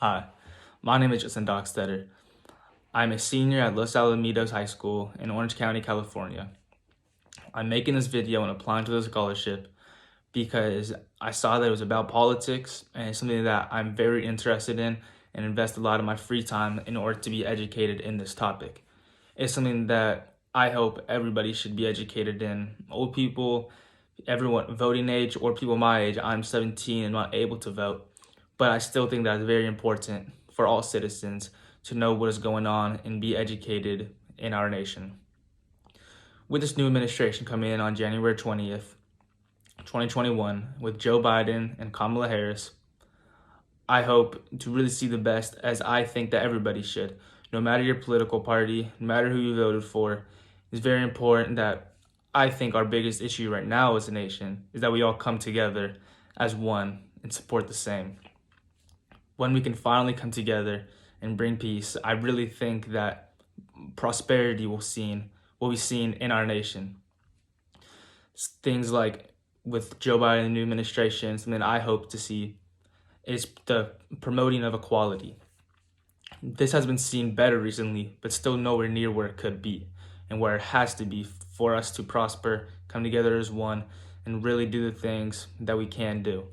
Hi, my name is Justin Dockstetter. I'm a senior at Los Alamitos High School in Orange County, California. I'm making this video and applying to the scholarship because I saw that it was about politics and it's something that I'm very interested in and invest a lot of my free time in order to be educated in this topic. It's something that I hope everybody should be educated in. Old people, everyone voting age, or people my age. I'm 17 and not able to vote, but I still think that it's very important for all citizens to know what is going on and be educated in our nation. With this new administration coming in on January 20th, 2021, with Joe Biden and Kamala Harris, I hope to really see the best, as I think that everybody should. No matter your political party, no matter who you voted for, it's very important that I think our biggest issue right now as a nation is that we all come together as one and support the same. When we can finally come together and bring peace, I really think that prosperity will be seen in our nation. Things like with Joe Biden and the new administration, something I hope to see is the promoting of equality. This has been seen better recently, but still nowhere near where it could be and where it has to be for us to prosper, come together as one, and really do the things that we can do.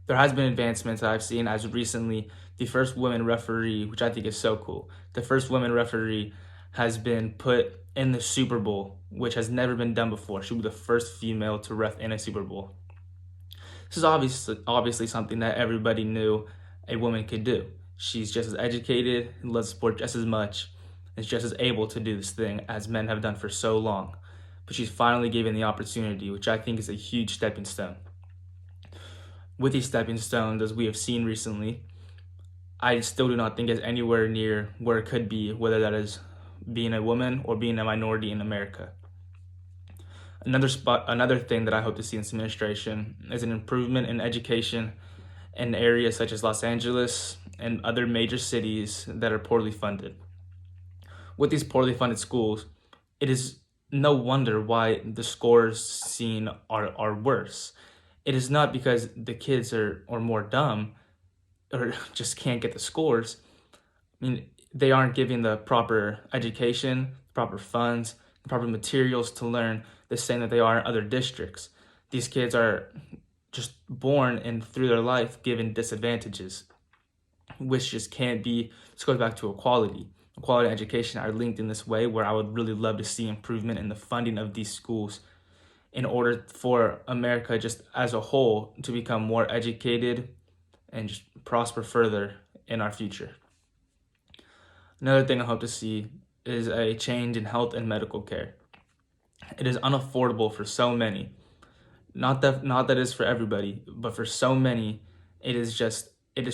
There has been advancements that I've seen, as recently the first women referee, which I think is so cool. The first women referee has been put in the Super Bowl, which has never been done before. She'll be the first female to ref in a Super Bowl. This is obviously something that everybody knew a woman could do. She's just as educated and loves sport just as much, and is just as able to do this thing as men have done for so long. But she's finally given the opportunity, which I think is a huge stepping stone. With these stepping stones, as we have seen recently, I still do not think it's anywhere near where it could be, whether that is being a woman or being a minority in America. Another thing that I hope to see in this administration is an improvement in education in areas such as Los Angeles and other major cities that are poorly funded. With these poorly funded schools, it is no wonder why the scores seen are worse. It is not because the kids are more dumb or just can't get the scores. I mean, they aren't giving the proper education, proper funds, the proper materials to learn the same that they are in other districts. These kids are just born and through their life given disadvantages, which just can't be. This goes back to equality. Equality and education are linked in this way, where I would really love to see improvement in the funding of these schools in order for America just as a whole to become more educated and just prosper further in our future. Another thing I hope to see is a change in health and medical care. It is unaffordable for so many. Not that it's for everybody, but for so many, it is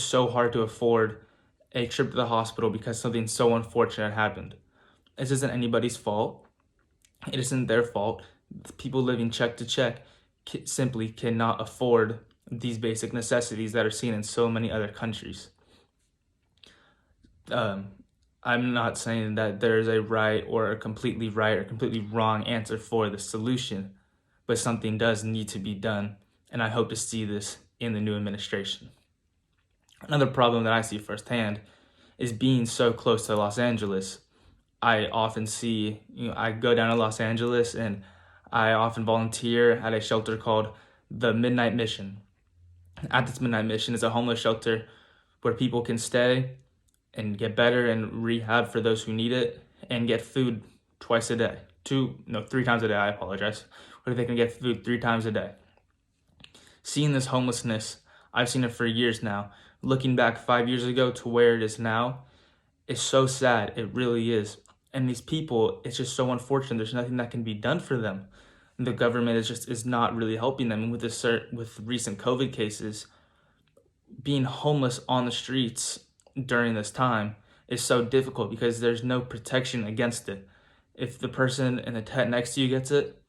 so hard to afford a trip to the hospital because something so unfortunate happened. This isn't anybody's fault. It isn't their fault. People living check to check simply cannot afford these basic necessities that are seen in so many other countries. I'm not saying that there's a right or completely wrong answer for the solution, but something does need to be done, and I hope to see this in the new administration. Another problem that I see firsthand is being so close to Los Angeles. I often see, I go down to Los Angeles and I often volunteer at a shelter called the Midnight Mission. At this Midnight Mission is a homeless shelter where people can stay and get better and rehab for those who need it, and get food twice a day. 3 times a day, I apologize. Where they can get food 3 times a day. Seeing this homelessness, I've seen it for years now. Looking back 5 years ago to where it is now, is so sad. It really is. And these people, it's just so unfortunate. There's nothing that can be done for them. The government is not really helping them. And with recent COVID cases, being homeless on the streets during this time is so difficult because there's no protection against it. If the person in the tent next to you gets it,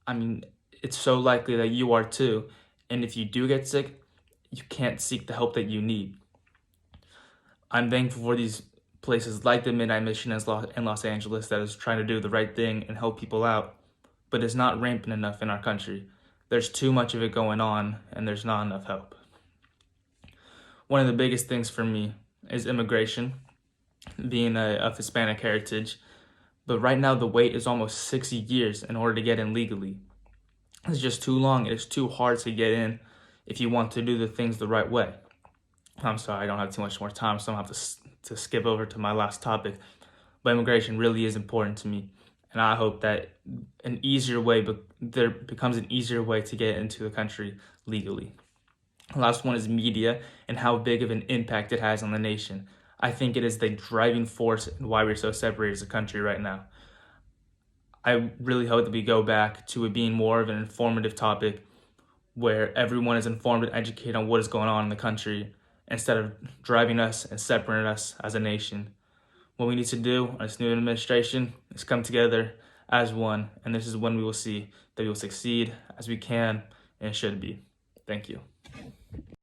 I mean, it's so likely that you are too. And if you do get sick, you can't seek the help that you need. I'm thankful for these places like the Midnight Mission in Los Angeles that is trying to do the right thing and help people out, but it's not rampant enough in our country. There's too much of it going on, and there's not enough help. One of the biggest things for me is immigration, being of Hispanic heritage. But right now, the wait is almost 60 years in order to get in legally. It's just too long. It's too hard to get in if you want to do the things the right way. I'm sorry, I don't have too much more time, so I'm going to have to skip over to my last topic. But immigration really is important to me. And I hope that there becomes an easier way to get into the country legally. The last one is media and how big of an impact it has on the nation. I think it is the driving force in why we're so separated as a country right now. I really hope that we go back to it being more of an informative topic where everyone is informed and educated on what is going on in the country instead of driving us and separating us as a nation. What we need to do on this new administration is come together as one, and this is when we will see that we will succeed as we can and should be. Thank you.